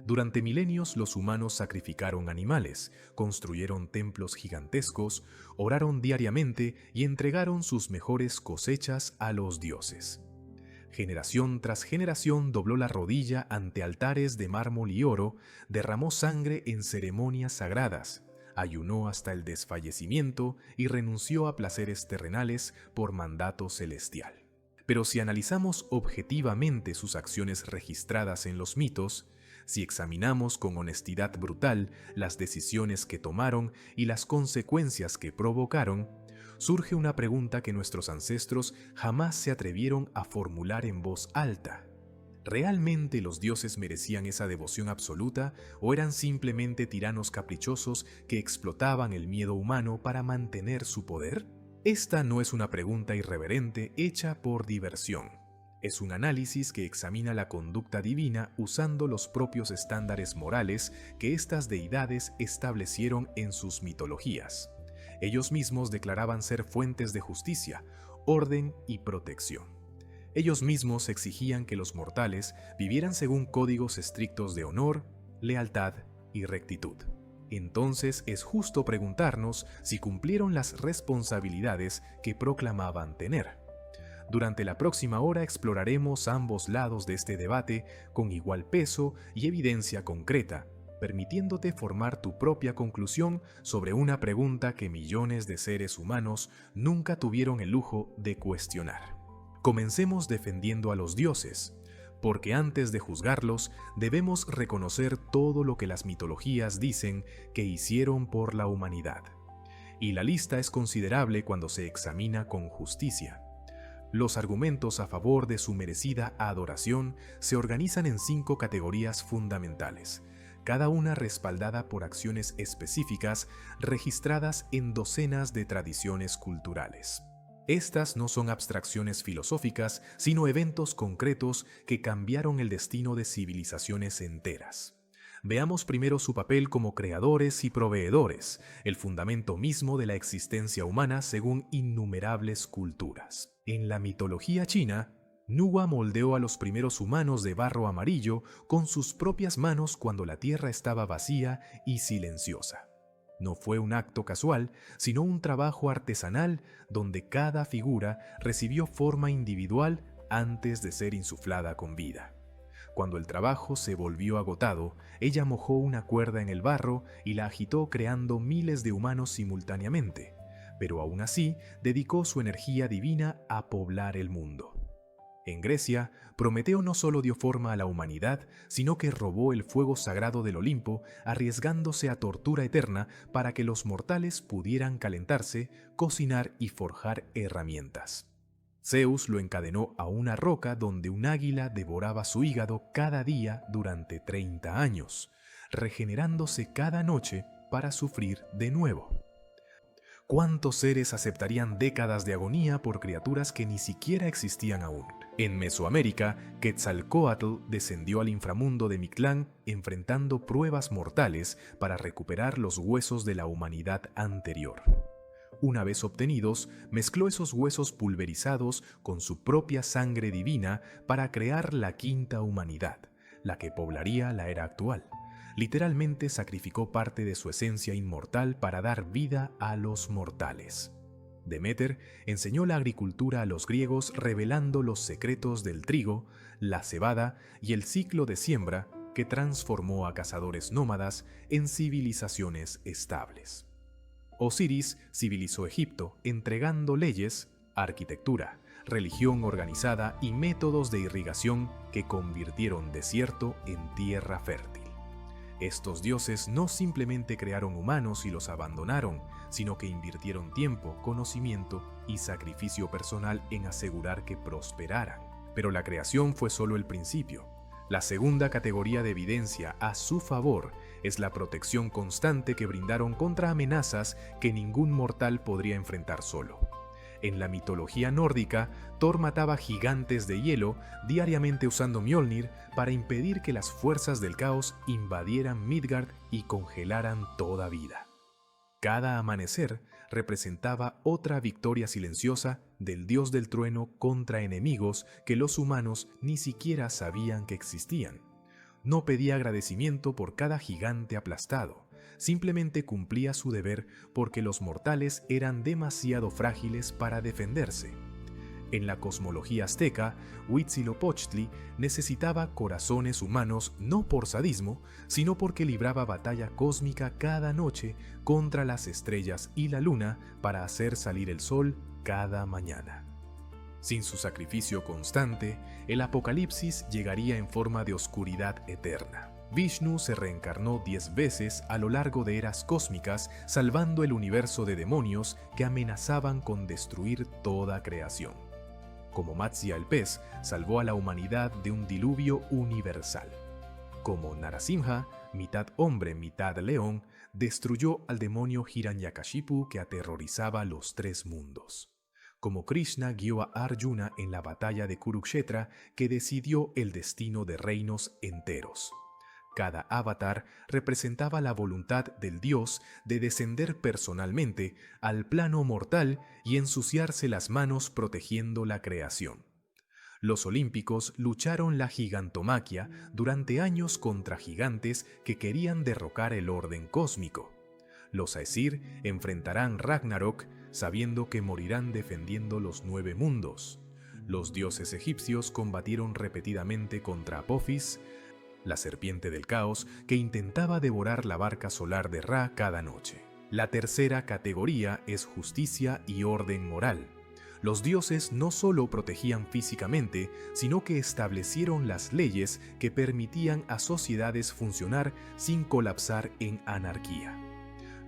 Durante milenios los humanos sacrificaron animales, construyeron templos gigantescos, oraron diariamente y entregaron sus mejores cosechas a los dioses. Generación tras generación dobló la rodilla ante altares de mármol y oro, derramó sangre en ceremonias sagradas, ayunó hasta el desfallecimiento y renunció a placeres terrenales por mandato celestial. Pero si analizamos objetivamente sus acciones registradas en los mitos, si examinamos con honestidad brutal las decisiones que tomaron y las consecuencias que provocaron, surge una pregunta que nuestros ancestros jamás se atrevieron a formular en voz alta. ¿Realmente los dioses merecían esa devoción absoluta o eran simplemente tiranos caprichosos que explotaban el miedo humano para mantener su poder? Esta no es una pregunta irreverente hecha por diversión. Es un análisis que examina la conducta divina usando los propios estándares morales que estas deidades establecieron en sus mitologías. Ellos mismos declaraban ser fuentes de justicia, orden y protección. Ellos mismos exigían que los mortales vivieran según códigos estrictos de honor, lealtad y rectitud. Entonces es justo preguntarnos si cumplieron las responsabilidades que proclamaban tener. Durante la próxima hora exploraremos ambos lados de este debate con igual peso y evidencia concreta, permitiéndote formar tu propia conclusión sobre una pregunta que millones de seres humanos nunca tuvieron el lujo de cuestionar. Comencemos defendiendo a los dioses, porque antes de juzgarlos debemos reconocer todo lo que las mitologías dicen que hicieron por la humanidad. Y la lista es considerable cuando se examina con justicia. Los argumentos a favor de su merecida adoración se organizan en 5 categorías fundamentales, cada una respaldada por acciones específicas registradas en docenas de tradiciones culturales. Estas no son abstracciones filosóficas, sino eventos concretos que cambiaron el destino de civilizaciones enteras. Veamos primero su papel como creadores y proveedores, el fundamento mismo de la existencia humana según innumerables culturas. En la mitología china, Nuwa moldeó a los primeros humanos de barro amarillo con sus propias manos cuando la tierra estaba vacía y silenciosa. No fue un acto casual, sino un trabajo artesanal donde cada figura recibió forma individual antes de ser insuflada con vida. Cuando el trabajo se volvió agotado, ella mojó una cuerda en el barro y la agitó creando miles de humanos simultáneamente, pero aún así dedicó su energía divina a poblar el mundo. En Grecia, Prometeo no solo dio forma a la humanidad, sino que robó el fuego sagrado del Olimpo, arriesgándose a tortura eterna para que los mortales pudieran calentarse, cocinar y forjar herramientas. Zeus lo encadenó a una roca donde un águila devoraba su hígado cada día durante 30 años, regenerándose cada noche para sufrir de nuevo. ¿Cuántos seres aceptarían décadas de agonía por criaturas que ni siquiera existían aún? En Mesoamérica, Quetzalcóatl descendió al inframundo de Mictlán enfrentando pruebas mortales para recuperar los huesos de la humanidad anterior. Una vez obtenidos, mezcló esos huesos pulverizados con su propia sangre divina para crear la quinta humanidad, la que poblaría la era actual. Literalmente sacrificó parte de su esencia inmortal para dar vida a los mortales. Deméter enseñó la agricultura a los griegos revelando los secretos del trigo, la cebada y el ciclo de siembra que transformó a cazadores nómadas en civilizaciones estables. Osiris civilizó Egipto entregando leyes, arquitectura, religión organizada y métodos de irrigación que convirtieron desierto en tierra fértil. Estos dioses no simplemente crearon humanos y los abandonaron, sino que invirtieron tiempo, conocimiento y sacrificio personal en asegurar que prosperaran. Pero la creación fue solo el principio. La segunda categoría de evidencia a su favor es la protección constante que brindaron contra amenazas que ningún mortal podría enfrentar solo. En la mitología nórdica, Thor mataba gigantes de hielo diariamente usando Mjolnir para impedir que las fuerzas del caos invadieran Midgard y congelaran toda vida. Cada amanecer representaba otra victoria silenciosa del dios del trueno contra enemigos que los humanos ni siquiera sabían que existían. no pedía agradecimiento por cada gigante aplastado, simplemente cumplía su deber porque los mortales eran demasiado frágiles para defenderse. En la cosmología azteca, Huitzilopochtli necesitaba corazones humanos no por sadismo, sino porque libraba batalla cósmica cada noche contra las estrellas y la luna para hacer salir el sol cada mañana. Sin su sacrificio constante, el apocalipsis llegaría en forma de oscuridad eterna. Vishnu se reencarnó 10 veces a lo largo de eras cósmicas, salvando el universo de demonios que amenazaban con destruir toda creación. Como Matsya el pez, salvó a la humanidad de un diluvio universal. Como Narasimha, mitad hombre, mitad león, destruyó al demonio Hiranyakashipu que aterrorizaba los 3 mundos. Como Krishna guió a Arjuna en la batalla de Kurukshetra que decidió el destino de reinos enteros. Cada avatar representaba la voluntad del dios de descender personalmente al plano mortal y ensuciarse las manos protegiendo la creación. Los olímpicos lucharon la gigantomaquia durante años contra gigantes que querían derrocar el orden cósmico. Los Aesir enfrentarán Ragnarok sabiendo que morirán defendiendo los 9 mundos. Los dioses egipcios combatieron repetidamente contra Apophis, la serpiente del caos que intentaba devorar la barca solar de Ra cada noche. La tercera categoría es justicia y orden moral. Los dioses no solo protegían físicamente, sino que establecieron las leyes que permitían a sociedades funcionar sin colapsar en anarquía.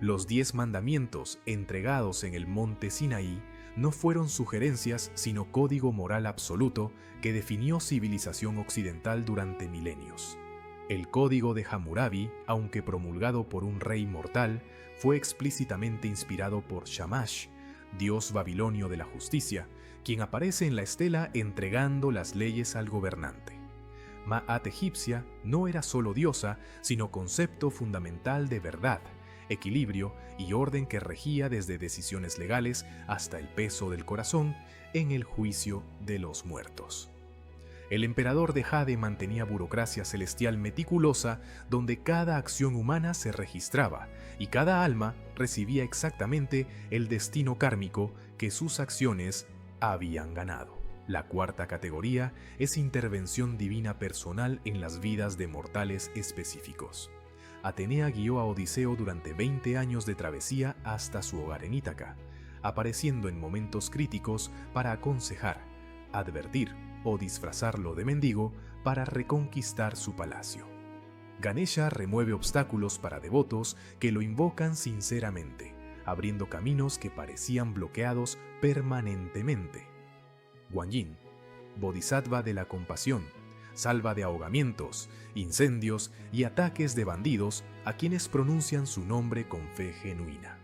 Los 10 mandamientos entregados en el monte Sinaí no fueron sugerencias sino código moral absoluto que definió civilización occidental durante milenios. El código de Hammurabi, aunque promulgado por un rey mortal, fue explícitamente inspirado por Shamash, dios babilonio de la justicia, quien aparece en la estela entregando las leyes al gobernante. Ma'at egipcia no era solo diosa, sino concepto fundamental de verdad, equilibrio y orden que regía desde decisiones legales hasta el peso del corazón en el juicio de los muertos. El emperador de Jade mantenía burocracia celestial meticulosa donde cada acción humana se registraba y cada alma recibía exactamente el destino kármico que sus acciones habían ganado. La cuarta categoría es intervención divina personal en las vidas de mortales específicos. Atenea guió a Odiseo durante 20 años de travesía hasta su hogar en Ítaca, apareciendo en momentos críticos para aconsejar, advertir o disfrazarlo de mendigo para reconquistar su palacio. Ganesha remueve obstáculos para devotos que lo invocan sinceramente, abriendo caminos que parecían bloqueados permanentemente. Guanyin, bodhisattva de la compasión, salva de ahogamientos, incendios y ataques de bandidos a quienes pronuncian su nombre con fe genuina.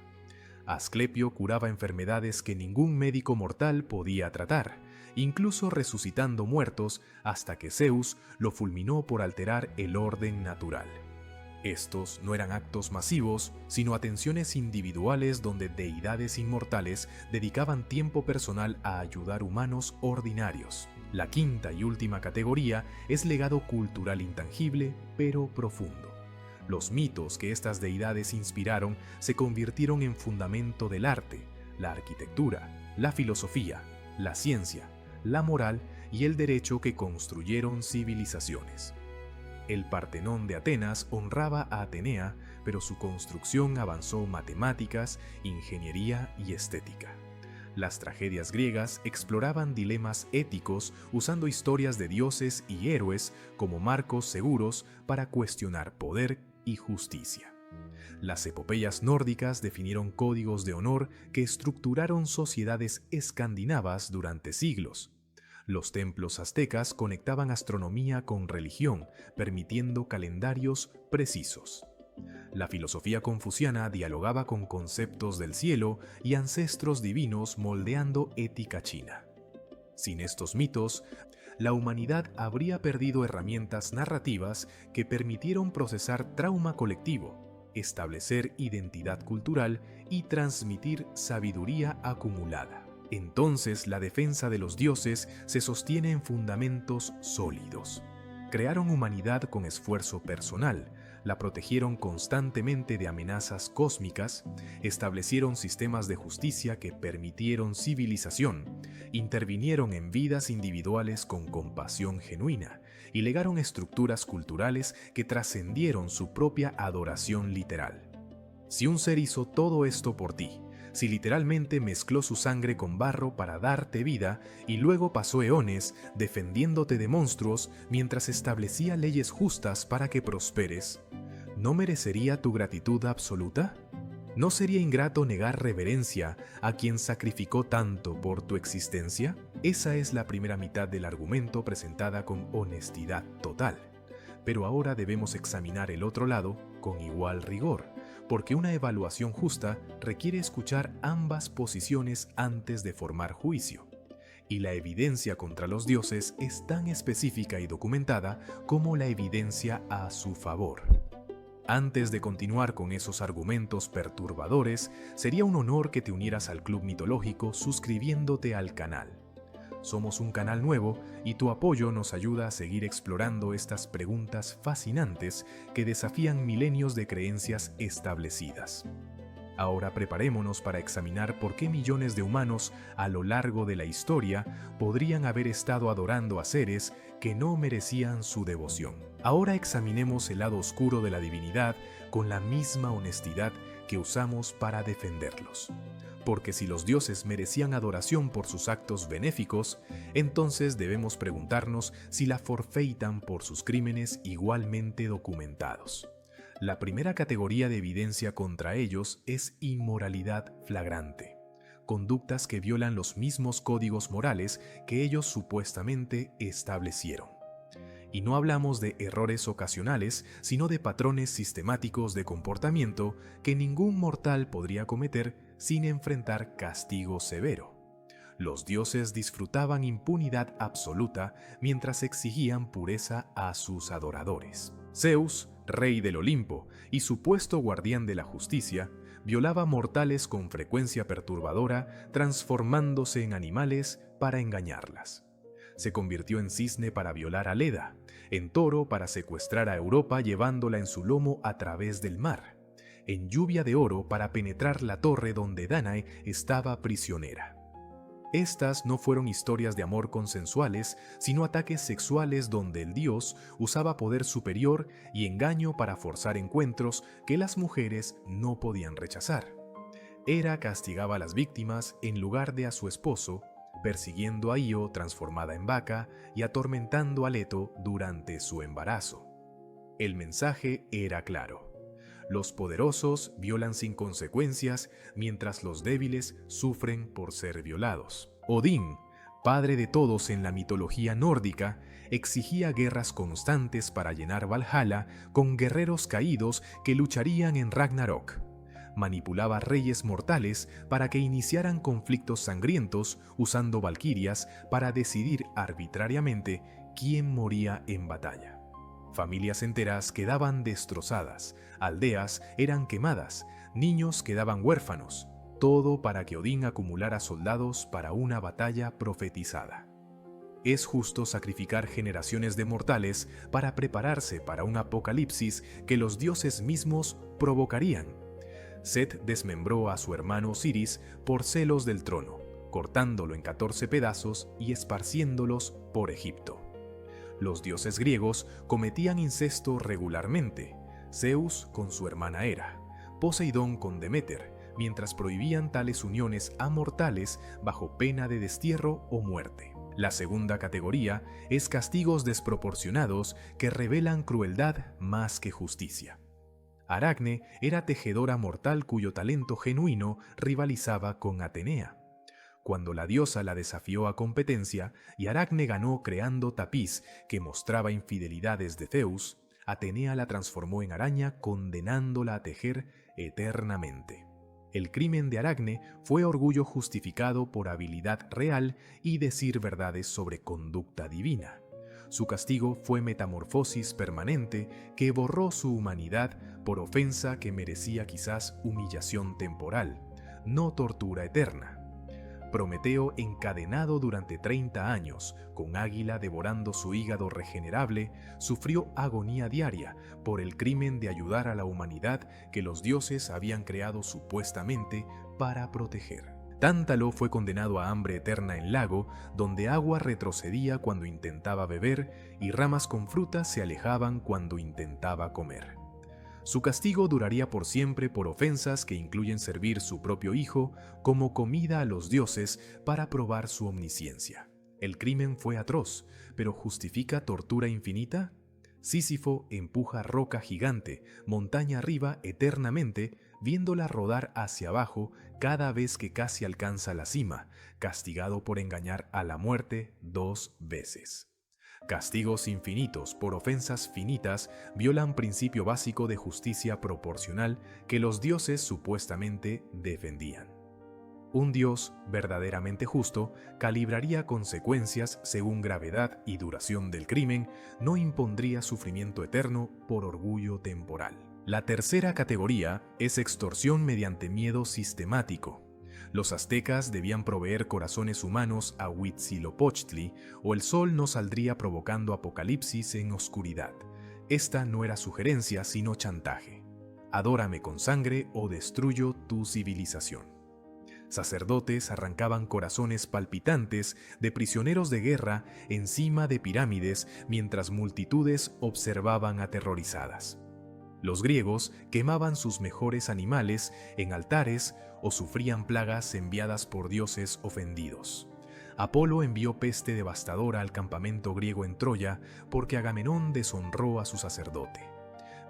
Asclepio curaba enfermedades que ningún médico mortal podía tratar, incluso resucitando muertos hasta que Zeus lo fulminó por alterar el orden natural. Estos no eran actos masivos, sino atenciones individuales donde deidades inmortales dedicaban tiempo personal a ayudar humanos ordinarios. La quinta y última categoría es legado cultural intangible, pero profundo. Los mitos que estas deidades inspiraron se convirtieron en fundamento del arte, la arquitectura, la filosofía, la ciencia, la moral y el derecho que construyeron civilizaciones. El Partenón de Atenas honraba a Atenea, pero su construcción avanzó matemáticas, ingeniería y estética. Las tragedias griegas exploraban dilemas éticos usando historias de dioses y héroes como marcos seguros para cuestionar poder y justicia. Las epopeyas nórdicas definieron códigos de honor que estructuraron sociedades escandinavas durante siglos. Los templos aztecas conectaban astronomía con religión, permitiendo calendarios precisos. La filosofía confuciana dialogaba con conceptos del cielo y ancestros divinos moldeando ética china. Sin estos mitos, la humanidad habría perdido herramientas narrativas que permitieron procesar trauma colectivo, establecer identidad cultural y transmitir sabiduría acumulada. Entonces la defensa de los dioses se sostiene en fundamentos sólidos. Crearon humanidad con esfuerzo personal, la protegieron constantemente de amenazas cósmicas, establecieron sistemas de justicia que permitieron civilización, intervinieron en vidas individuales con compasión genuina y legaron estructuras culturales que trascendieron su propia adoración literal. Si un ser hizo todo esto por ti, si literalmente mezcló su sangre con barro para darte vida y luego pasó eones defendiéndote de monstruos mientras establecía leyes justas para que prosperes, ¿no merecería tu gratitud absoluta? ¿No sería ingrato negar reverencia a quien sacrificó tanto por tu existencia? Esa es la primera mitad del argumento presentada con honestidad total. Pero ahora debemos examinar el otro lado con igual rigor, porque una evaluación justa requiere escuchar ambas posiciones antes de formar juicio. Y la evidencia contra los dioses es tan específica y documentada como la evidencia a su favor. Antes de continuar con esos argumentos perturbadores, sería un honor que te unieras al Club Mitológico suscribiéndote al canal. Somos un canal nuevo y tu apoyo nos ayuda a seguir explorando estas preguntas fascinantes que desafían milenios de creencias establecidas. Ahora preparémonos para examinar por qué millones de humanos a lo largo de la historia podrían haber estado adorando a seres que no merecían su devoción. Ahora examinemos el lado oscuro de la divinidad con la misma honestidad que usamos para defenderlos. Porque si los dioses merecían adoración por sus actos benéficos, entonces debemos preguntarnos si la forfeitan por sus crímenes igualmente documentados. La primera categoría de evidencia contra ellos es inmoralidad flagrante, conductas que violan los mismos códigos morales que ellos supuestamente establecieron. Y no hablamos de errores ocasionales, sino de patrones sistemáticos de comportamiento que ningún mortal podría cometer sin enfrentar castigo severo. Los dioses disfrutaban impunidad absoluta mientras exigían pureza a sus adoradores. Zeus, rey del Olimpo y supuesto guardián de la justicia, violaba mortales con frecuencia perturbadora, transformándose en animales para engañarlas. Se convirtió en cisne para violar a Leda, en toro para secuestrar a Europa llevándola en su lomo a través del mar, en lluvia de oro para penetrar la torre donde Danae estaba prisionera. Estas no fueron historias de amor consensuales, sino ataques sexuales donde el dios usaba poder superior y engaño para forzar encuentros que las mujeres no podían rechazar. Hera castigaba a las víctimas en lugar de a su esposo, persiguiendo a Io transformada en vaca y atormentando a Leto durante su embarazo. El mensaje era claro. Los poderosos violan sin consecuencias, mientras los débiles sufren por ser violados. Odín, padre de todos en la mitología nórdica, exigía guerras constantes para llenar Valhalla con guerreros caídos que lucharían en Ragnarok. Manipulaba reyes mortales para que iniciaran conflictos sangrientos usando valquirias para decidir arbitrariamente quién moría en batalla. Familias enteras quedaban destrozadas, aldeas eran quemadas, niños quedaban huérfanos, todo para que Odín acumulara soldados para una batalla profetizada. Es justo sacrificar generaciones de mortales para prepararse para un apocalipsis que los dioses mismos provocarían. Set desmembró a su hermano Osiris por celos del trono, cortándolo en 14 pedazos y esparciéndolos por Egipto. Los dioses griegos cometían incesto regularmente, Zeus con su hermana Hera, Poseidón con Deméter, mientras prohibían tales uniones a mortales bajo pena de destierro o muerte. La segunda categoría es castigos desproporcionados que revelan crueldad más que justicia. Aracne era tejedora mortal cuyo talento genuino rivalizaba con Atenea. Cuando la diosa la desafió a competencia y Aracne ganó creando tapiz que mostraba infidelidades de Zeus, Atenea la transformó en araña condenándola a tejer eternamente. El crimen de Aracne fue orgullo justificado por habilidad real y decir verdades sobre conducta divina. Su castigo fue metamorfosis permanente que borró su humanidad por ofensa que merecía quizás humillación temporal, no tortura eterna. Prometeo, encadenado durante 30 años, con Águila devorando su hígado regenerable, sufrió agonía diaria por el crimen de ayudar a la humanidad que los dioses habían creado supuestamente para proteger. Tántalo fue condenado a hambre eterna en lago, donde agua retrocedía cuando intentaba beber y ramas con fruta se alejaban cuando intentaba comer. Su castigo duraría por siempre por ofensas que incluyen servir su propio hijo como comida a los dioses para probar su omnisciencia. El crimen fue atroz, pero ¿justifica tortura infinita? Sísifo empuja roca gigante, montaña arriba eternamente, viéndola rodar hacia abajo cada vez que casi alcanza la cima, castigado por engañar a la muerte 2 veces. Castigos infinitos por ofensas finitas violan principio básico de justicia proporcional que los dioses supuestamente defendían. Un dios verdaderamente justo calibraría consecuencias según gravedad y duración del crimen, no impondría sufrimiento eterno por orgullo temporal. La tercera categoría es extorsión mediante miedo sistemático. Los aztecas debían proveer corazones humanos a Huitzilopochtli o el sol no saldría provocando apocalipsis en oscuridad. Esta no era sugerencia sino chantaje. Adórame con sangre o destruyo tu civilización. Sacerdotes arrancaban corazones palpitantes de prisioneros de guerra encima de pirámides mientras multitudes observaban aterrorizadas. Los griegos quemaban sus mejores animales en altares o sufrían plagas enviadas por dioses ofendidos. Apolo envió peste devastadora al campamento griego en Troya porque Agamenón deshonró a su sacerdote.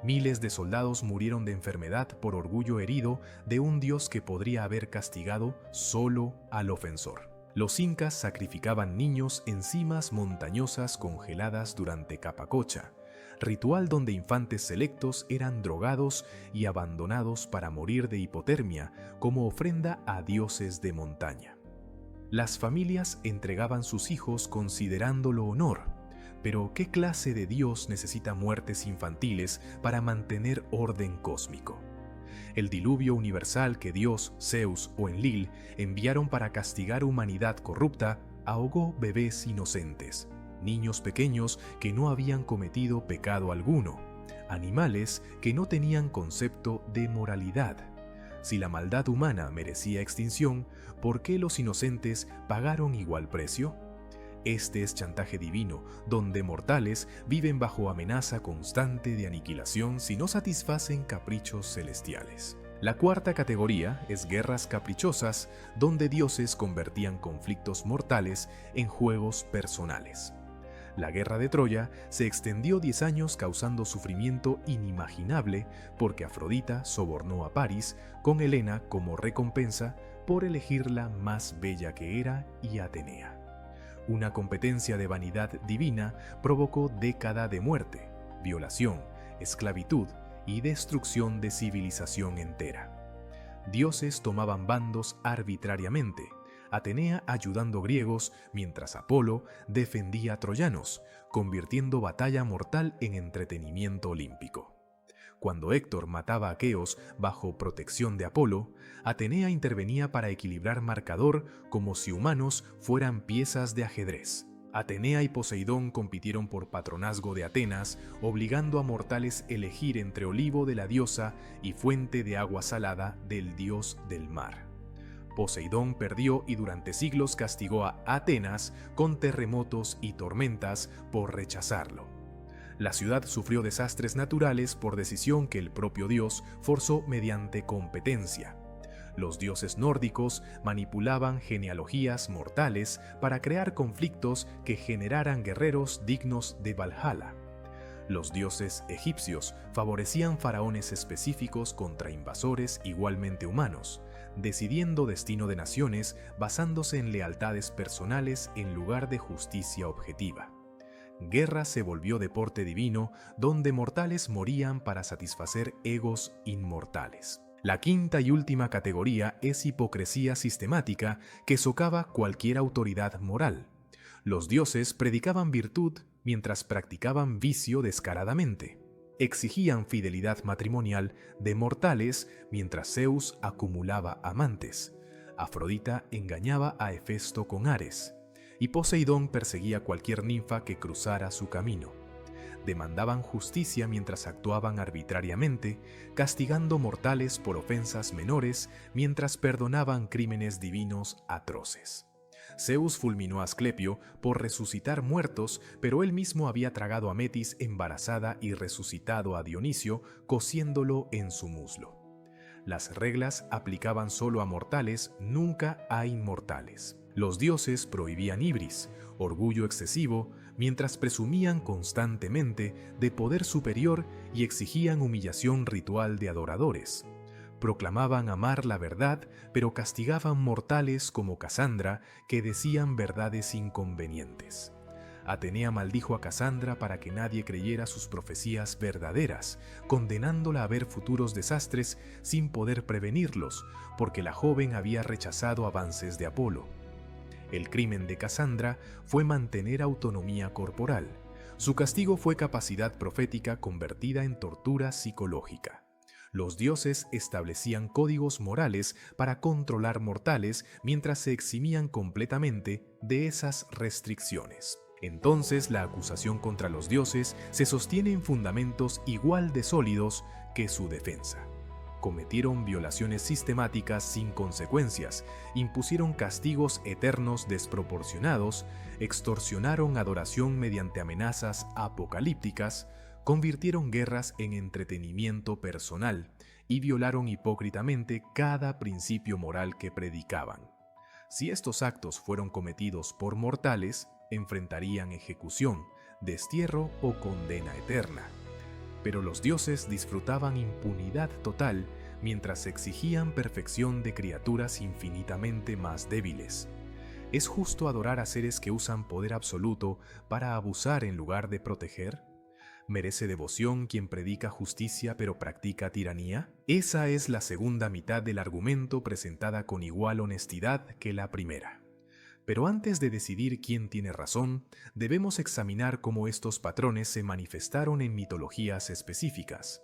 Miles de soldados murieron de enfermedad por orgullo herido de un dios que podría haber castigado solo al ofensor. Los incas sacrificaban niños en cimas montañosas congeladas durante Capacocha, ritual donde infantes selectos eran drogados y abandonados para morir de hipotermia como ofrenda a dioses de montaña. Las familias entregaban sus hijos considerándolo honor, pero ¿qué clase de dios necesita muertes infantiles para mantener orden cósmico? El diluvio universal que Dios, Zeus o Enlil enviaron para castigar humanidad corrupta ahogó bebés inocentes, niños pequeños que no habían cometido pecado alguno, animales que no tenían concepto de moralidad. Si la maldad humana merecía extinción, ¿por qué los inocentes pagaron igual precio? Este es chantaje divino, donde mortales viven bajo amenaza constante de aniquilación si no satisfacen caprichos celestiales. La cuarta categoría es guerras caprichosas, donde dioses convertían conflictos mortales en juegos personales. La guerra de Troya se extendió 10 años causando sufrimiento inimaginable porque Afrodita sobornó a Paris con Helena como recompensa por elegirla más bella que era y Atenea. Una competencia de vanidad divina provocó década de muerte, violación, esclavitud y destrucción de civilización entera. Dioses tomaban bandos arbitrariamente, Atenea ayudando griegos mientras Apolo defendía a troyanos, convirtiendo batalla mortal en entretenimiento olímpico. Cuando Héctor mataba a aqueos bajo protección de Apolo, Atenea intervenía para equilibrar marcador como si humanos fueran piezas de ajedrez. Atenea y Poseidón compitieron por patronazgo de Atenas, obligando a mortales a elegir entre olivo de la diosa y fuente de agua salada del dios del mar. Poseidón perdió y durante siglos castigó a Atenas con terremotos y tormentas por rechazarlo. La ciudad sufrió desastres naturales por decisión que el propio dios forzó mediante competencia. Los dioses nórdicos manipulaban genealogías mortales para crear conflictos que generaran guerreros dignos de Valhalla. Los dioses egipcios favorecían faraones específicos contra invasores igualmente humanos, decidiendo destino de naciones basándose en lealtades personales en lugar de justicia objetiva. Guerra se volvió deporte divino donde mortales morían para satisfacer egos inmortales. La quinta y última categoría es hipocresía sistemática que socava cualquier autoridad moral. Los dioses predicaban virtud mientras practicaban vicio descaradamente. Exigían fidelidad matrimonial de mortales mientras Zeus acumulaba amantes. Afrodita engañaba a Hefesto con Ares, y Poseidón perseguía cualquier ninfa que cruzara su camino. Demandaban justicia mientras actuaban arbitrariamente, castigando mortales por ofensas menores mientras perdonaban crímenes divinos atroces. Zeus fulminó a Asclepio por resucitar muertos, pero él mismo había tragado a Metis embarazada y resucitado a Dionisio, cosiéndolo en su muslo. Las reglas aplicaban solo a mortales, nunca a inmortales. Los dioses prohibían ibris, orgullo excesivo, mientras presumían constantemente de poder superior y exigían humillación ritual de adoradores. Proclamaban amar la verdad, pero castigaban mortales como Casandra, que decían verdades inconvenientes. Atenea maldijo a Casandra para que nadie creyera sus profecías verdaderas, condenándola a ver futuros desastres sin poder prevenirlos, porque la joven había rechazado avances de Apolo. El crimen de Casandra fue mantener autonomía corporal. Su castigo fue capacidad profética convertida en tortura psicológica. Los dioses establecían códigos morales para controlar mortales mientras se eximían completamente de esas restricciones. Entonces la acusación contra los dioses se sostiene en fundamentos igual de sólidos que su defensa. Cometieron violaciones sistemáticas sin consecuencias, impusieron castigos eternos desproporcionados, extorsionaron adoración mediante amenazas apocalípticas, convirtieron guerras en entretenimiento personal y violaron hipócritamente cada principio moral que predicaban. Si estos actos fueron cometidos por mortales, enfrentarían ejecución, destierro o condena eterna. Pero los dioses disfrutaban impunidad total mientras exigían perfección de criaturas infinitamente más débiles. ¿Es justo adorar a seres que usan poder absoluto para abusar en lugar de proteger? ¿Merece devoción quien predica justicia pero practica tiranía? Esa es la segunda mitad del argumento presentada con igual honestidad que la primera. Pero antes de decidir quién tiene razón, debemos examinar cómo estos patrones se manifestaron en mitologías específicas,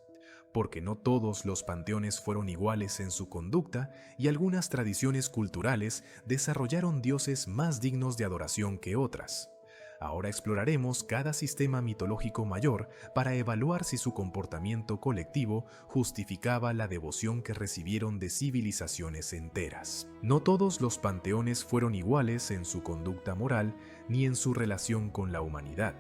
porque no todos los panteones fueron iguales en su conducta y algunas tradiciones culturales desarrollaron dioses más dignos de adoración que otras. Ahora exploraremos cada sistema mitológico mayor para evaluar si su comportamiento colectivo justificaba la devoción que recibieron de civilizaciones enteras. No todos los panteones fueron iguales en su conducta moral ni en su relación con la humanidad.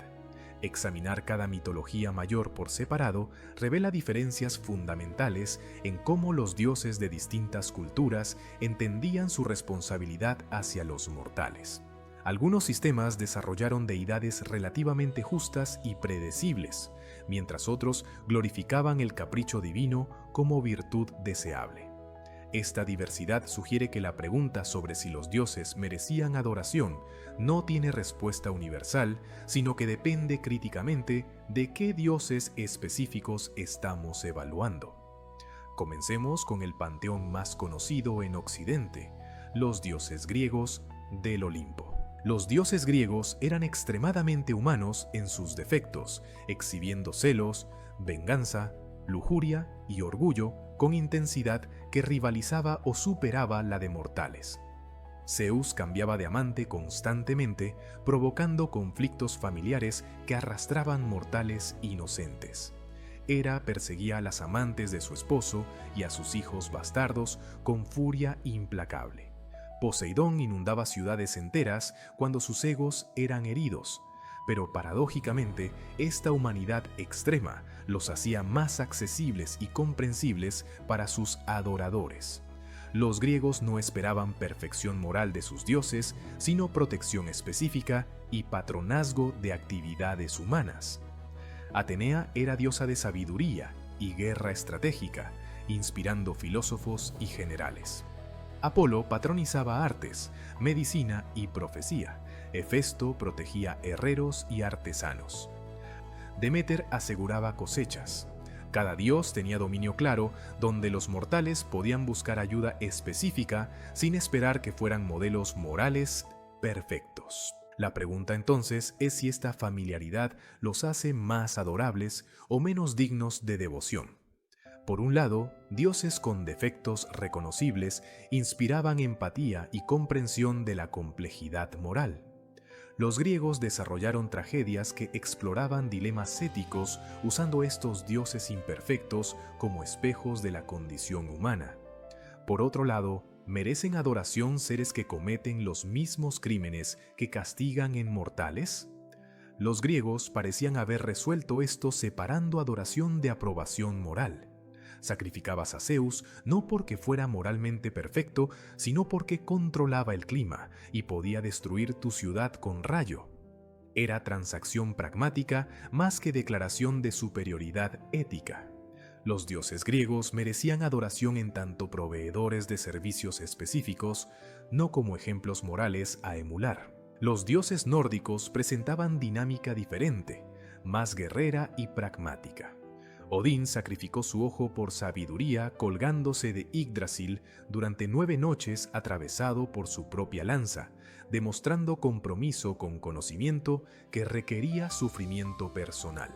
Examinar cada mitología mayor por separado revela diferencias fundamentales en cómo los dioses de distintas culturas entendían su responsabilidad hacia los mortales. Algunos sistemas desarrollaron deidades relativamente justas y predecibles, mientras otros glorificaban el capricho divino como virtud deseable. Esta diversidad sugiere que la pregunta sobre si los dioses merecían adoración no tiene respuesta universal, sino que depende críticamente de qué dioses específicos estamos evaluando. Comencemos con el panteón más conocido en Occidente, los dioses griegos del Olimpo. Los dioses griegos eran extremadamente humanos en sus defectos, exhibiendo celos, venganza, lujuria y orgullo con intensidad que rivalizaba o superaba la de mortales. Zeus cambiaba de amante constantemente, provocando conflictos familiares que arrastraban mortales inocentes. Hera perseguía a las amantes de su esposo y a sus hijos bastardos con furia implacable. Poseidón inundaba ciudades enteras cuando sus egos eran heridos, pero paradójicamente esta humanidad extrema los hacía más accesibles y comprensibles para sus adoradores. Los griegos no esperaban perfección moral de sus dioses, sino protección específica y patronazgo de actividades humanas. Atenea era diosa de sabiduría y guerra estratégica, inspirando filósofos y generales. Apolo patronizaba artes, medicina y profecía. Hefesto protegía herreros y artesanos. Deméter aseguraba cosechas. Cada dios tenía dominio claro donde los mortales podían buscar ayuda específica sin esperar que fueran modelos morales perfectos. La pregunta entonces es si esta familiaridad los hace más adorables o menos dignos de devoción. Por un lado, dioses con defectos reconocibles inspiraban empatía y comprensión de la complejidad moral. Los griegos desarrollaron tragedias que exploraban dilemas éticos usando estos dioses imperfectos como espejos de la condición humana. Por otro lado, ¿merecen adoración seres que cometen los mismos crímenes que castigan en mortales? Los griegos parecían haber resuelto esto separando adoración de aprobación moral. Sacrificabas a Zeus no porque fuera moralmente perfecto, sino porque controlaba el clima y podía destruir tu ciudad con rayo. Era transacción pragmática más que declaración de superioridad ética. Los dioses griegos merecían adoración en tanto proveedores de servicios específicos, no como ejemplos morales a emular. Los dioses nórdicos presentaban dinámica diferente, más guerrera y pragmática. Odín sacrificó su ojo por sabiduría colgándose de Yggdrasil durante 9 noches atravesado por su propia lanza, demostrando compromiso con conocimiento que requería sufrimiento personal.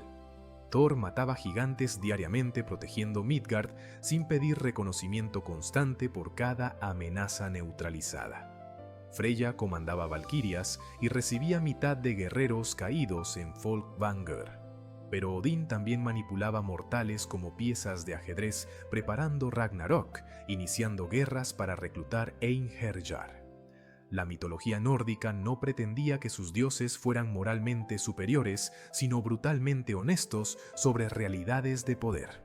Thor mataba gigantes diariamente protegiendo Midgard sin pedir reconocimiento constante por cada amenaza neutralizada. Freya comandaba valquirias y recibía mitad de guerreros caídos en Folkvanger. Pero Odín también manipulaba mortales como piezas de ajedrez, preparando Ragnarok, iniciando guerras para reclutar Einherjar. La mitología nórdica no pretendía que sus dioses fueran moralmente superiores, sino brutalmente honestos sobre realidades de poder.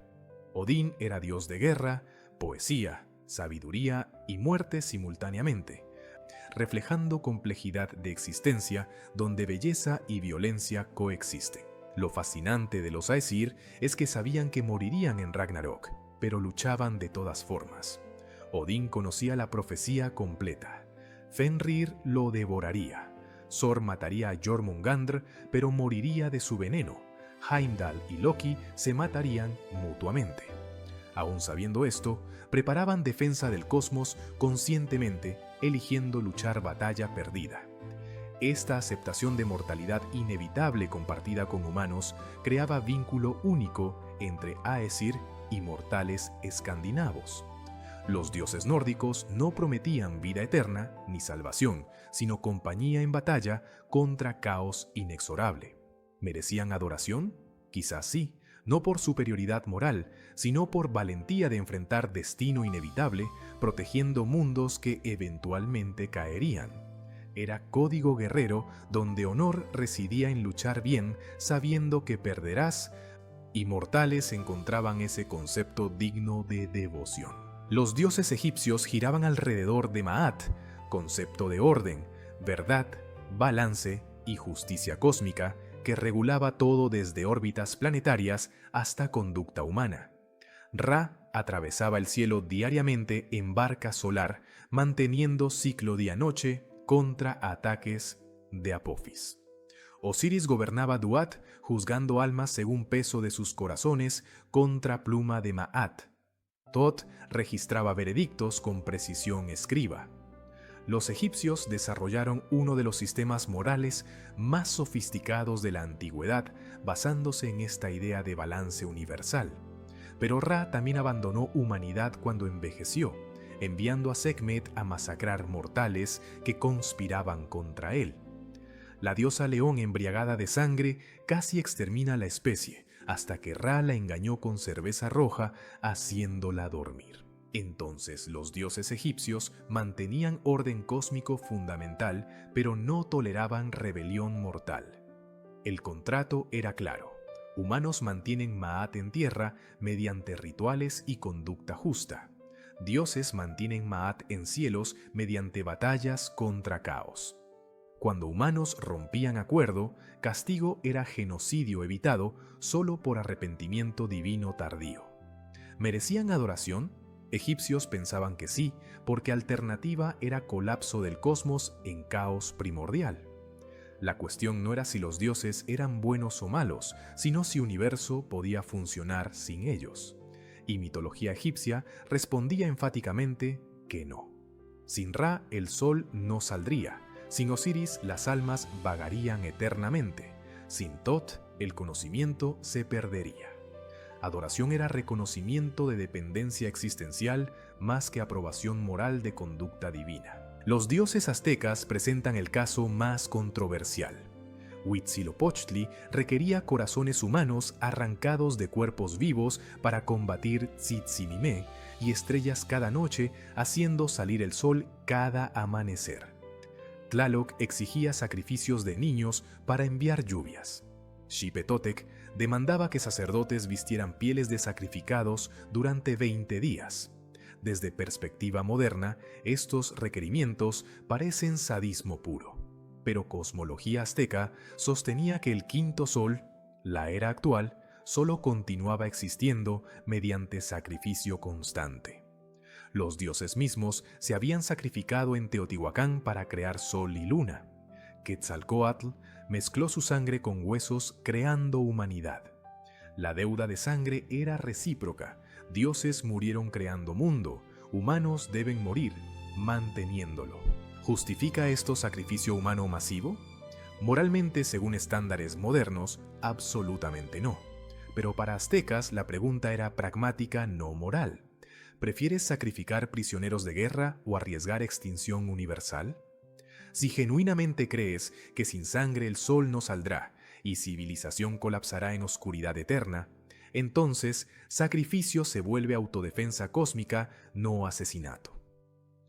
Odín era dios de guerra, poesía, sabiduría y muerte simultáneamente, reflejando complejidad de existencia donde belleza y violencia coexisten. Lo fascinante de los Aesir es que sabían que morirían en Ragnarok, pero luchaban de todas formas. Odín conocía la profecía completa. Fenrir lo devoraría. Thor mataría a Jormungandr, pero moriría de su veneno. Heimdall y Loki se matarían mutuamente. Aún sabiendo esto, preparaban defensa del cosmos conscientemente, eligiendo luchar batalla perdida. Esta aceptación de mortalidad inevitable compartida con humanos creaba vínculo único entre Aesir y mortales escandinavos. Los dioses nórdicos no prometían vida eterna ni salvación, sino compañía en batalla contra caos inexorable. ¿Merecían adoración? Quizás sí, no por superioridad moral, sino por valentía de enfrentar destino inevitable, protegiendo mundos que eventualmente caerían. Era código guerrero donde honor residía en luchar bien sabiendo que perderás, y mortales encontraban ese concepto digno de devoción. Los dioses egipcios giraban alrededor de Maat, concepto de orden, verdad, balance y justicia cósmica que regulaba todo desde órbitas planetarias hasta conducta humana. Ra atravesaba el cielo diariamente en barca solar, manteniendo ciclo día-noche contra ataques de Apophis. Osiris gobernaba Duat, juzgando almas según peso de sus corazones contra pluma de Maat. Thoth registraba veredictos con precisión escriba. Los egipcios desarrollaron uno de los sistemas morales más sofisticados de la antigüedad, basándose en esta idea de balance universal. Pero Ra también abandonó humanidad cuando envejeció, enviando a Sekhmet a masacrar mortales que conspiraban contra él. La diosa león embriagada de sangre casi extermina la especie, hasta que Ra la engañó con cerveza roja, haciéndola dormir. Entonces los dioses egipcios mantenían orden cósmico fundamental, pero no toleraban rebelión mortal. El contrato era claro. Humanos mantienen Maat en tierra mediante rituales y conducta justa. Dioses mantienen Maat en cielos mediante batallas contra caos. Cuando humanos rompían acuerdo, castigo era genocidio evitado solo por arrepentimiento divino tardío. ¿Merecían adoración? Egipcios pensaban que sí, porque alternativa era colapso del cosmos en caos primordial. La cuestión no era si los dioses eran buenos o malos, sino si universo podía funcionar sin ellos. Y mitología egipcia respondía enfáticamente que no. Sin Ra el sol no saldría, sin Osiris las almas vagarían eternamente, sin Thoth el conocimiento se perdería. Adoración era reconocimiento de dependencia existencial más que aprobación moral de conducta divina. Los dioses aztecas presentan el caso más controversial. Huitzilopochtli requería corazones humanos arrancados de cuerpos vivos para combatir Tzitzimimé y estrellas cada noche, haciendo salir el sol cada amanecer. Tlaloc exigía sacrificios de niños para enviar lluvias. Xipetotec demandaba que sacerdotes vistieran pieles de sacrificados durante 20 días. Desde perspectiva moderna, estos requerimientos parecen sadismo puro. Pero cosmología azteca sostenía que el quinto sol, la era actual, solo continuaba existiendo mediante sacrificio constante. Los dioses mismos se habían sacrificado en Teotihuacán para crear sol y luna. Quetzalcóatl mezcló su sangre con huesos creando humanidad. La deuda de sangre era recíproca. Dioses murieron creando mundo, humanos deben morir manteniéndolo. ¿Justifica esto sacrificio humano masivo? Moralmente, según estándares modernos, absolutamente no. Pero para aztecas la pregunta era pragmática, no moral. ¿Prefieres sacrificar prisioneros de guerra o arriesgar extinción universal? Si genuinamente crees que sin sangre el sol no saldrá y civilización colapsará en oscuridad eterna, entonces sacrificio se vuelve autodefensa cósmica, no asesinato.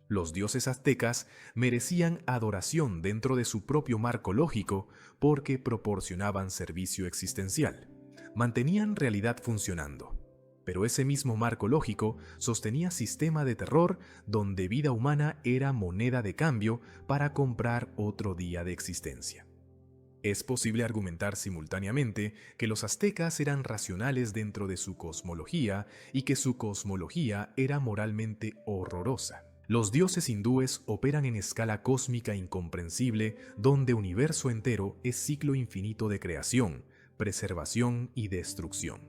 Los dioses aztecas merecían adoración dentro de su propio marco lógico porque proporcionaban servicio existencial, mantenían realidad funcionando. Pero ese mismo marco lógico sostenía sistema de terror donde vida humana era moneda de cambio para comprar otro día de existencia. Es posible argumentar simultáneamente que los aztecas eran racionales dentro de su cosmología y que su cosmología era moralmente horrorosa. Los dioses hindúes operan en escala cósmica incomprensible donde universo entero es ciclo infinito de creación, preservación y destrucción.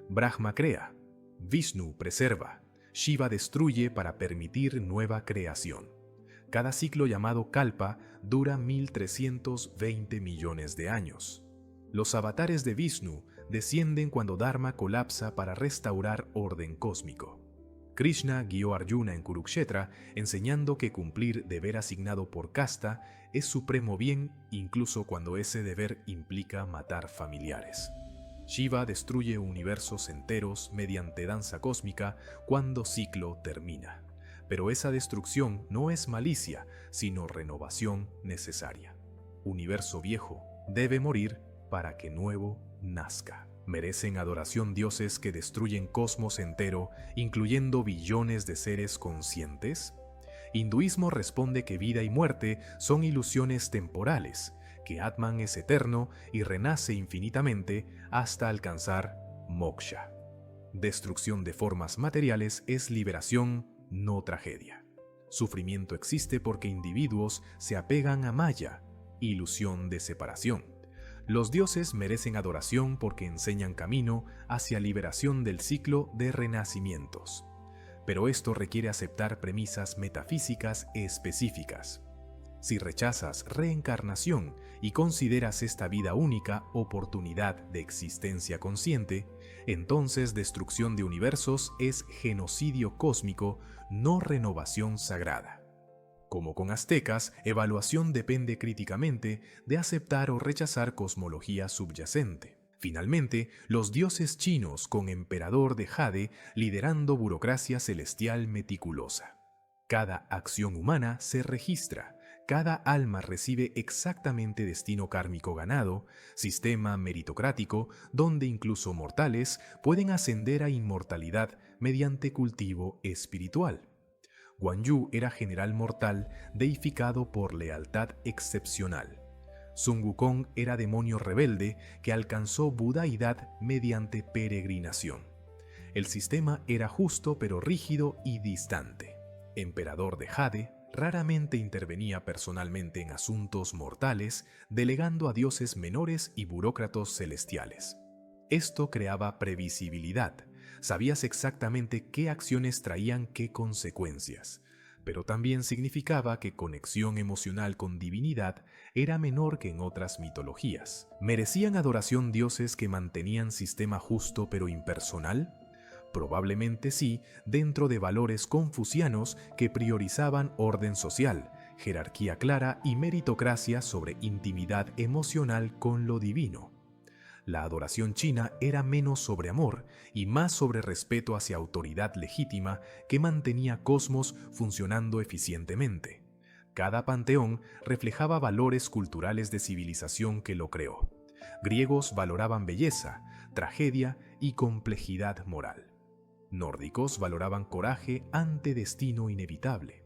Brahma crea, Vishnu preserva, Shiva destruye para permitir nueva creación. Cada ciclo llamado Kalpa dura 1320 millones de años. Los avatares de Vishnu descienden cuando Dharma colapsa para restaurar orden cósmico. Krishna guió a Arjuna en Kurukshetra enseñando que cumplir deber asignado por casta es supremo bien incluso cuando ese deber implica matar familiares. Shiva destruye universos enteros mediante danza cósmica cuando ciclo termina. Pero esa destrucción no es malicia, sino renovación necesaria. Universo viejo debe morir para que nuevo nazca. ¿Merecen adoración dioses que destruyen cosmos entero, incluyendo billones de seres conscientes? Hinduismo responde que vida y muerte son ilusiones temporales, que Atman es eterno y renace infinitamente hasta alcanzar moksha. Destrucción de formas materiales es liberación, no tragedia. Sufrimiento existe porque individuos se apegan a Maya, ilusión de separación. Los dioses merecen adoración porque enseñan camino hacia liberación del ciclo de renacimientos. Pero esto requiere aceptar premisas metafísicas específicas. Si rechazas reencarnación y consideras esta vida única oportunidad de existencia consciente, entonces destrucción de universos es genocidio cósmico, no renovación sagrada. Como con aztecas, evaluación depende críticamente de aceptar o rechazar cosmología subyacente. Finalmente, los dioses chinos con emperador de Jade liderando burocracia celestial meticulosa. Cada acción humana se registra, cada alma recibe exactamente destino kármico ganado, sistema meritocrático donde incluso mortales pueden ascender a inmortalidad mediante cultivo espiritual. Guan Yu era general mortal deificado por lealtad excepcional. Sun Wukong era demonio rebelde que alcanzó budaidad mediante peregrinación. El sistema era justo pero rígido y distante. Emperador de Jade raramente intervenía personalmente en asuntos mortales, delegando a dioses menores y burócratas celestiales. Esto creaba previsibilidad. Sabías exactamente qué acciones traían qué consecuencias. pero también significaba que conexión emocional con divinidad era menor que en otras mitologías. ¿Merecían adoración dioses que mantenían sistema justo pero impersonal? Probablemente sí, dentro de valores confucianos que priorizaban orden social, jerarquía clara y meritocracia sobre intimidad emocional con lo divino. La adoración china era menos sobre amor y más sobre respeto hacia autoridad legítima que mantenía Cosmos funcionando eficientemente. Cada panteón reflejaba valores culturales de civilización que lo creó. Griegos valoraban belleza, tragedia y complejidad moral. Nórdicos valoraban coraje ante destino inevitable.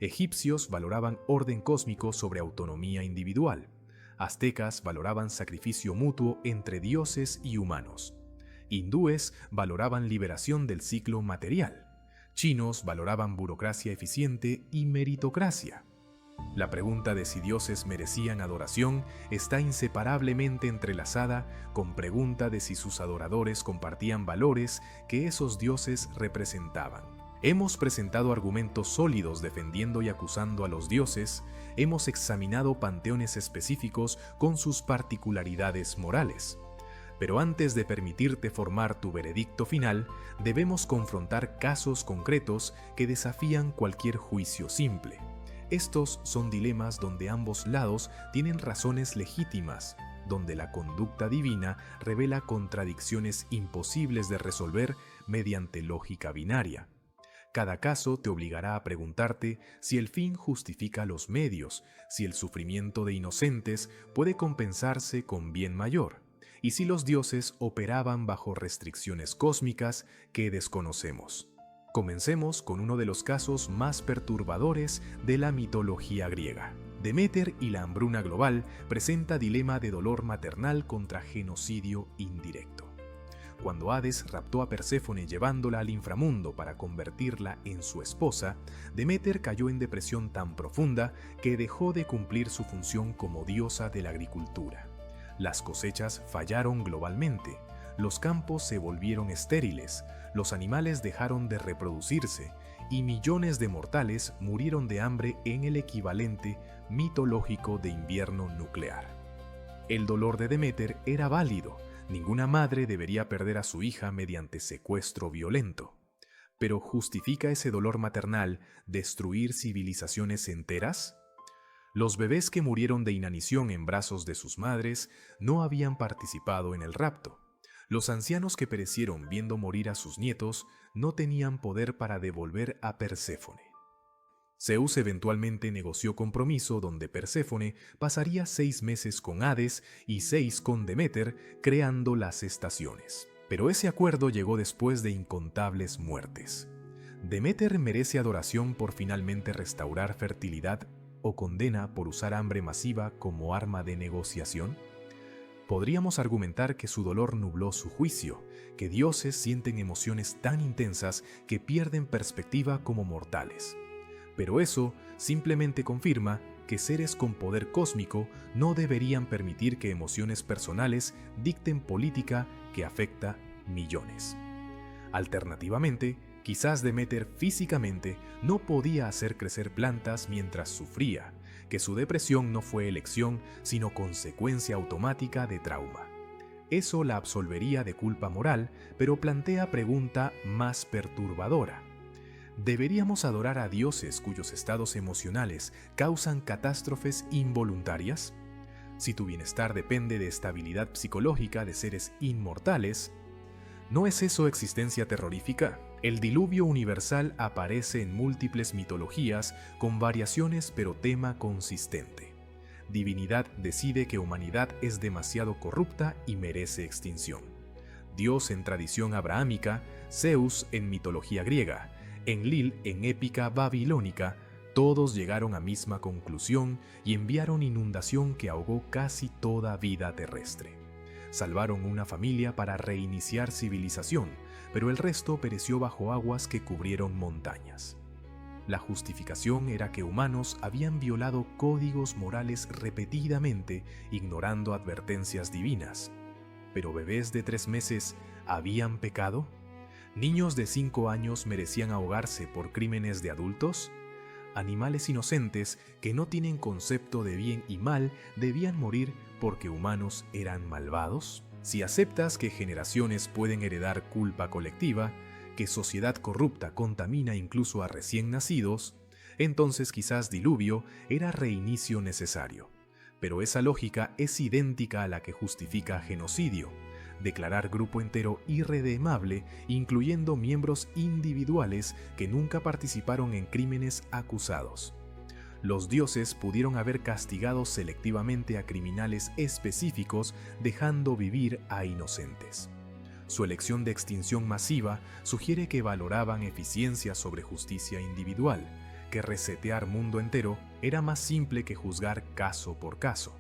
Egipcios valoraban orden cósmico sobre autonomía individual. Aztecas valoraban sacrificio mutuo entre dioses y humanos. Hindúes valoraban liberación del ciclo material. Chinos valoraban burocracia eficiente y meritocracia. La pregunta de si dioses merecían adoración está inseparablemente entrelazada con pregunta de si sus adoradores compartían valores que esos dioses representaban. Hemos presentado argumentos sólidos defendiendo y acusando a los dioses, hemos examinado panteones específicos con sus particularidades morales. Pero antes de permitirte formar tu veredicto final, debemos confrontar casos concretos que desafían cualquier juicio simple. Estos son dilemas donde ambos lados tienen razones legítimas, donde la conducta divina revela contradicciones imposibles de resolver mediante lógica binaria. Cada caso te obligará a preguntarte si el fin justifica los medios, si el sufrimiento de inocentes puede compensarse con bien mayor, y si los dioses operaban bajo restricciones cósmicas que desconocemos. Comencemos con uno de los casos más perturbadores de la mitología griega. Deméter y la hambruna global presenta dilema de dolor maternal contra genocidio indirecto. Cuando Hades raptó a Perséfone llevándola al inframundo para convertirla en su esposa, Deméter cayó en depresión tan profunda que dejó de cumplir su función como diosa de la agricultura. Las cosechas fallaron globalmente, los campos se volvieron estériles, los animales dejaron de reproducirse y millones de mortales murieron de hambre en el equivalente mitológico de invierno nuclear. El dolor de Deméter era válido. Ninguna madre debería perder a su hija mediante secuestro violento. Pero ¿justifica ese dolor maternal destruir civilizaciones enteras? Los bebés que murieron de inanición en brazos de sus madres no habían participado en el rapto. Los ancianos que perecieron viendo morir a sus nietos no tenían poder para devolver a Perséfone. Zeus eventualmente negoció compromiso donde Perséfone pasaría 6 meses con Hades y 6 con Deméter, creando las estaciones. Pero ese acuerdo llegó después de incontables muertes. ¿Deméter merece adoración por finalmente restaurar fertilidad o condena por usar hambre masiva como arma de negociación? Podríamos argumentar que su dolor nubló su juicio, que dioses sienten emociones tan intensas que pierden perspectiva como mortales. Pero eso simplemente confirma que seres con poder cósmico no deberían permitir que emociones personales dicten política que afecta millones. Alternativamente, quizás Deméter físicamente no podía hacer crecer plantas mientras sufría, que su depresión no fue elección sino consecuencia automática de trauma. Eso la absolvería de culpa moral, pero plantea pregunta más perturbadora. ¿Deberíamos adorar a dioses cuyos estados emocionales causan catástrofes involuntarias? Si tu bienestar depende de estabilidad psicológica de seres inmortales, ¿no es eso existencia terrorífica? El diluvio universal aparece en múltiples mitologías con variaciones pero tema consistente. Divinidad decide que humanidad es demasiado corrupta y merece extinción. Dios en tradición abrahámica, Zeus en mitología griega, Enlil en épica babilónica, todos llegaron a misma conclusión y enviaron inundación que ahogó casi toda vida terrestre. Salvaron una familia para reiniciar civilización, pero el resto pereció bajo aguas que cubrieron montañas. La justificación era que humanos habían violado códigos morales repetidamente, ignorando advertencias divinas. ¿Pero bebés de 3 meses habían pecado? ¿Niños de 5 años merecían ahogarse por crímenes de adultos? Animales inocentes que no tienen concepto de bien y mal debían morir porque humanos eran malvados. Si aceptas que generaciones pueden heredar culpa colectiva, que sociedad corrupta contamina incluso a recién nacidos, entonces quizás diluvio era reinicio necesario. Pero esa lógica es idéntica a la que justifica genocidio, declarar grupo entero irredemable, incluyendo miembros individuales que nunca participaron en crímenes acusados. Los dioses pudieron haber castigado selectivamente a criminales específicos, dejando vivir a inocentes. Su elección de extinción masiva sugiere que valoraban eficiencia sobre justicia individual, que resetear mundo entero era más simple que juzgar caso por caso.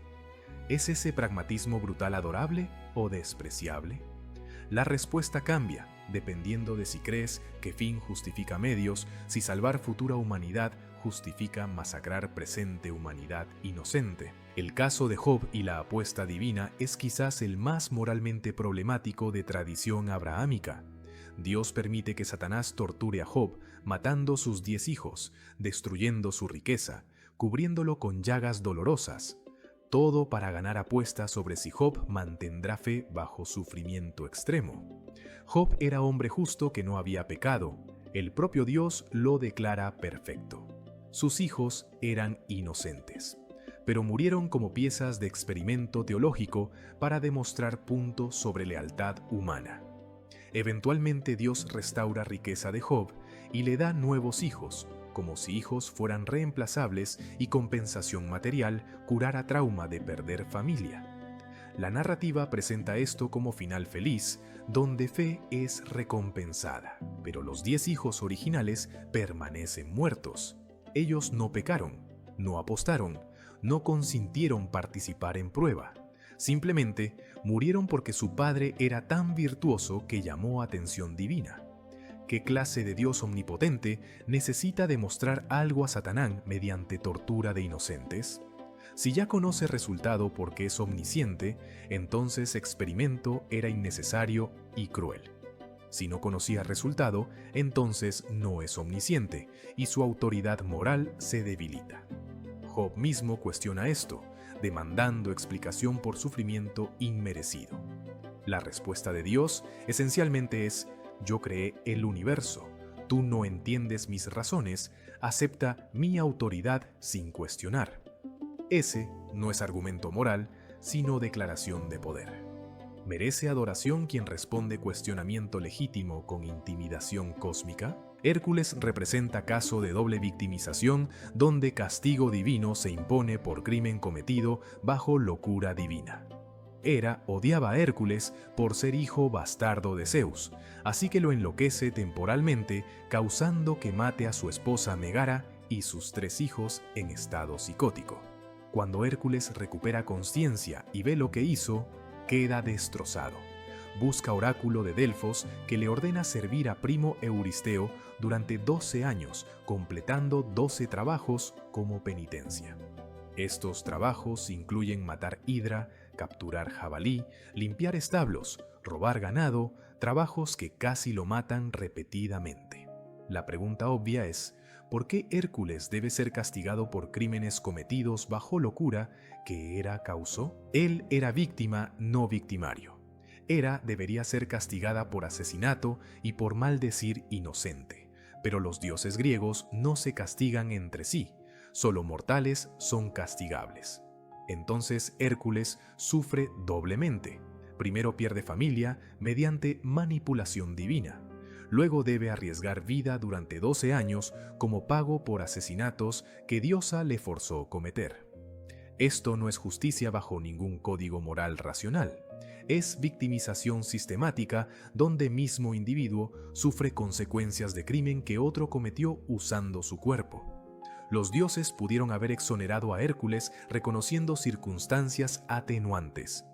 ¿Es ese pragmatismo brutal adorable o despreciable? La respuesta cambia, dependiendo de si crees que fin justifica medios, si salvar futura humanidad justifica masacrar presente humanidad inocente. El caso de Job y la apuesta divina es quizás el más moralmente problemático de tradición abrahámica. Dios permite que Satanás torture a Job, matando sus 10 hijos, destruyendo su riqueza, cubriéndolo con llagas dolorosas. Todo para ganar apuestas sobre si Job mantendrá fe bajo sufrimiento extremo. Job era hombre justo que no había pecado. El propio Dios lo declara perfecto. Sus hijos eran inocentes, pero murieron como piezas de experimento teológico para demostrar puntos sobre lealtad humana. Eventualmente Dios restaura riqueza de Job y le da nuevos hijos, como si hijos fueran reemplazables y compensación material curara trauma de perder familia. La narrativa presenta esto como final feliz, donde fe es recompensada, pero los 10 hijos originales permanecen muertos. Ellos no pecaron, no apostaron, no consintieron participar en prueba. Simplemente murieron porque su padre era tan virtuoso que llamó atención divina. ¿Qué clase de Dios omnipotente necesita demostrar algo a Satanás mediante tortura de inocentes? Si ya conoce resultado porque es omnisciente, entonces experimento era innecesario y cruel. Si no conocía resultado, entonces no es omnisciente y su autoridad moral se debilita. Job mismo cuestiona esto, demandando explicación por sufrimiento inmerecido. La respuesta de Dios esencialmente es: yo creé el universo, tú no entiendes mis razones, acepta mi autoridad sin cuestionar. Ese no es argumento moral, sino declaración de poder. ¿Merece adoración quien responde cuestionamiento legítimo con intimidación cósmica? Hércules representa caso de doble victimización donde castigo divino se impone por crimen cometido bajo locura divina. Hera odiaba a Hércules por ser hijo bastardo de Zeus, así que lo enloquece temporalmente, causando que mate a su esposa Megara y sus 3 hijos en estado psicótico. Cuando Hércules recupera conciencia y ve lo que hizo, queda destrozado. Busca oráculo de Delfos que le ordena servir a primo Euristeo durante 12 años, completando 12 trabajos como penitencia. Estos trabajos incluyen matar hidra, capturar jabalí, limpiar establos, robar ganado, trabajos que casi lo matan repetidamente. La pregunta obvia es: ¿por qué Hércules debe ser castigado por crímenes cometidos bajo locura que Hera causó? Él era víctima, no victimario. Hera debería ser castigada por asesinato y por maldecir inocente, pero los dioses griegos no se castigan entre sí, solo mortales son castigables. Entonces Hércules sufre doblemente. Primero pierde familia mediante manipulación divina. Luego debe arriesgar vida durante 12 años como pago por asesinatos que Diosa le forzó cometer. Esto no es justicia bajo ningún código moral racional. Es victimización sistemática donde mismo individuo sufre consecuencias de crimen que otro cometió usando su cuerpo. Los dioses pudieron haber exonerado a Hércules reconociendo circunstancias atenuantes.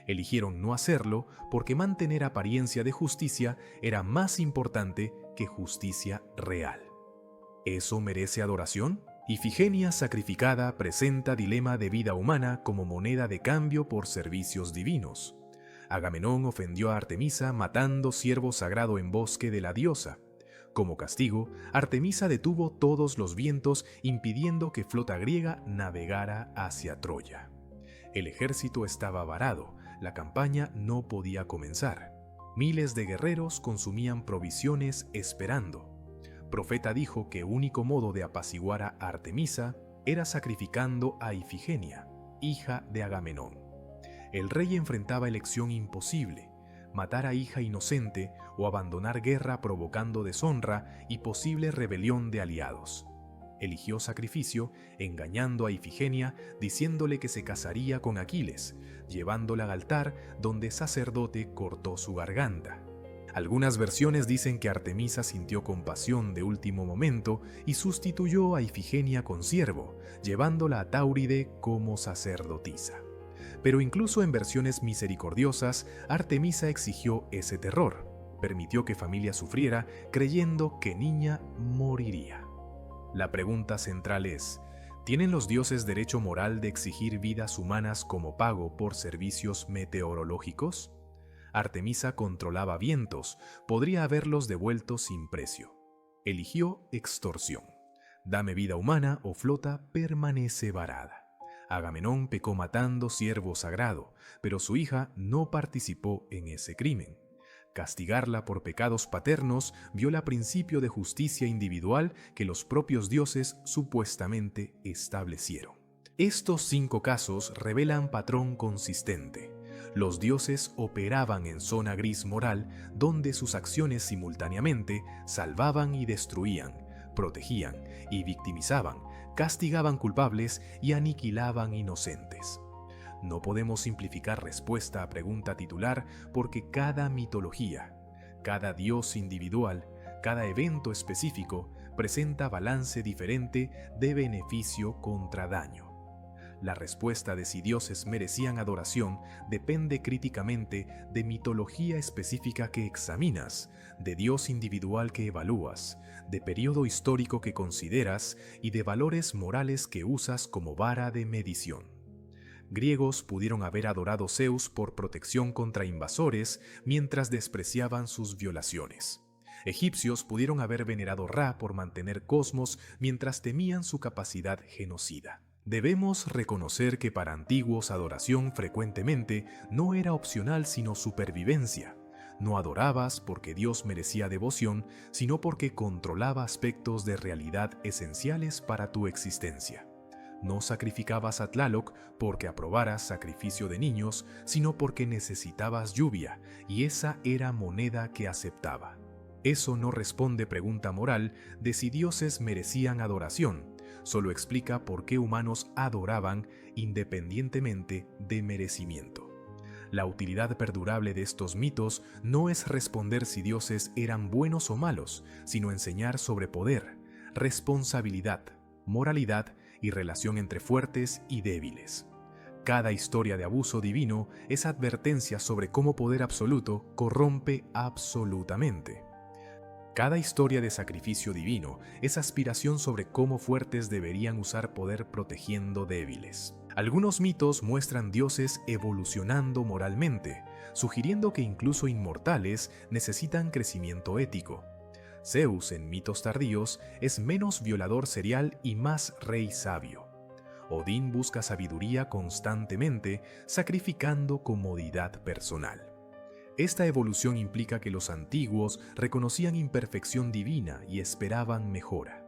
Eligieron no hacerlo porque mantener apariencia de justicia era más importante que justicia real. ¿Eso merece adoración? Ifigenia sacrificada presenta dilema de vida humana como moneda de cambio por servicios divinos. Agamenón ofendió a Artemisa matando ciervo sagrado en bosque de la diosa. Como castigo, Artemisa detuvo todos los vientos, impidiendo que flota griega navegara hacia Troya. El ejército estaba varado, la campaña no podía comenzar. Miles de guerreros consumían provisiones esperando. Profeta dijo que único modo de apaciguar a Artemisa era sacrificando a Ifigenia, hija de Agamenón. El rey enfrentaba elección imposible: matar a hija inocente o abandonar guerra provocando deshonra y posible rebelión de aliados. Eligió sacrificio, engañando a Ifigenia, diciéndole que se casaría con Aquiles, llevándola al altar donde el sacerdote cortó su garganta. Algunas versiones dicen que Artemisa sintió compasión de último momento y sustituyó a Ifigenia con siervo, llevándola a Táuride como sacerdotisa. Pero incluso en versiones misericordiosas, Artemisa exigió ese terror. Permitió que familia sufriera, creyendo que niña moriría. La pregunta central es: ¿tienen los dioses derecho moral de exigir vidas humanas como pago por servicios meteorológicos? Artemisa controlaba vientos, podría haberlos devuelto sin precio. Eligió extorsión. Dame vida humana o flota permanece varada. Agamenón pecó matando siervo sagrado, pero su hija no participó en ese crimen. Castigarla por pecados paternos viola principio de justicia individual que los propios dioses supuestamente establecieron. Estos 5 casos revelan patrón consistente. Los dioses operaban en zona gris moral, donde sus acciones simultáneamente salvaban y destruían, protegían y victimizaban, castigaban culpables y aniquilaban inocentes. No podemos simplificar respuesta a pregunta titular porque cada mitología, cada dios individual, cada evento específico presenta balance diferente de beneficio contra daño. La respuesta de si dioses merecían adoración depende críticamente de mitología específica que examinas, de dios individual que evalúas, de periodo histórico que consideras y de valores morales que usas como vara de medición. Griegos pudieron haber adorado a Zeus por protección contra invasores mientras despreciaban sus violaciones. Egipcios pudieron haber venerado Ra por mantener Cosmos mientras temían su capacidad genocida. Debemos reconocer que para antiguos adoración frecuentemente no era opcional sino supervivencia. No adorabas porque Dios merecía devoción, sino porque controlaba aspectos de realidad esenciales para tu existencia. No sacrificabas a Tlaloc porque aprobaras sacrificio de niños, sino porque necesitabas lluvia, y esa era moneda que aceptaba. Eso no responde pregunta moral de si dioses merecían adoración, solo explica por qué humanos adoraban independientemente de merecimiento. La utilidad perdurable de estos mitos no es responder si dioses eran buenos o malos, sino enseñar sobre poder, responsabilidad, moralidad y relación entre fuertes y débiles. Cada historia de abuso divino es advertencia sobre cómo poder absoluto corrompe absolutamente. Cada historia de sacrificio divino es aspiración sobre cómo fuertes deberían usar poder protegiendo débiles. Algunos mitos muestran dioses evolucionando moralmente, sugiriendo que incluso inmortales necesitan crecimiento ético. Zeus en mitos tardíos es menos violador serial y más rey sabio. Odín busca sabiduría constantemente, sacrificando comodidad personal. Esta evolución implica que los antiguos reconocían imperfección divina y esperaban mejora.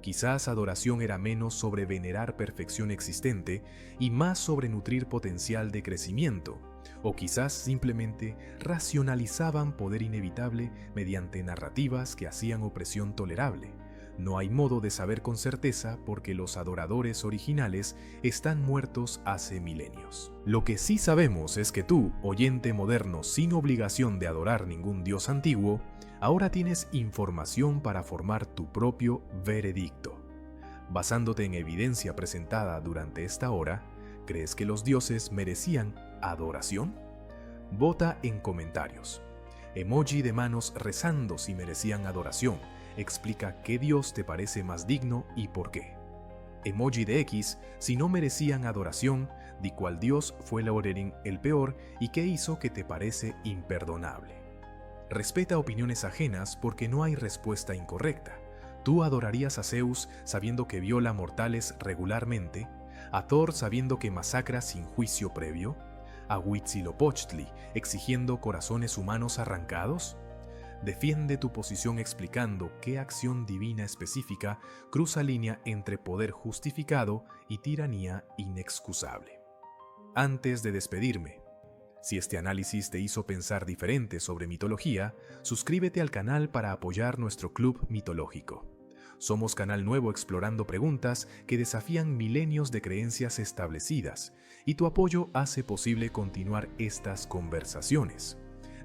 Quizás adoración era menos sobre venerar perfección existente y más sobre nutrir potencial de crecimiento, o quizás simplemente racionalizaban poder inevitable mediante narrativas que hacían opresión tolerable. No hay modo de saber con certeza porque los adoradores originales están muertos hace milenios. Lo que sí sabemos es que tú, oyente moderno sin obligación de adorar ningún dios antiguo, ahora tienes información para formar tu propio veredicto. Basándote en evidencia presentada durante esta hora, ¿crees que los dioses merecían adoración? Vota en comentarios. Emoji de manos rezando si merecían adoración. Explica qué dios te parece más digno y por qué. Emoji de X si no merecían adoración, di cuál dios fue Laurerin el peor y qué hizo que te parece imperdonable. Respeta opiniones ajenas porque no hay respuesta incorrecta. ¿Tú adorarías a Zeus sabiendo que viola mortales regularmente? ¿A Thor sabiendo que masacra sin juicio previo? ¿A Huitzilopochtli exigiendo corazones humanos arrancados? Defiende tu posición explicando qué acción divina específica cruza línea entre poder justificado y tiranía inexcusable. Antes de despedirme, si este análisis te hizo pensar diferente sobre mitología, suscríbete al canal para apoyar nuestro club mitológico. Somos canal nuevo explorando preguntas que desafían milenios de creencias establecidas, y tu apoyo hace posible continuar estas conversaciones.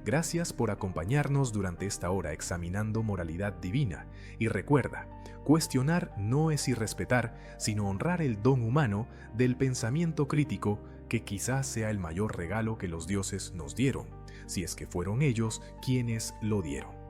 Gracias por acompañarnos durante esta hora examinando moralidad divina, y recuerda, cuestionar no es irrespetar, sino honrar el don humano del pensamiento crítico, que quizás sea el mayor regalo que los dioses nos dieron, si es que fueron ellos quienes lo dieron.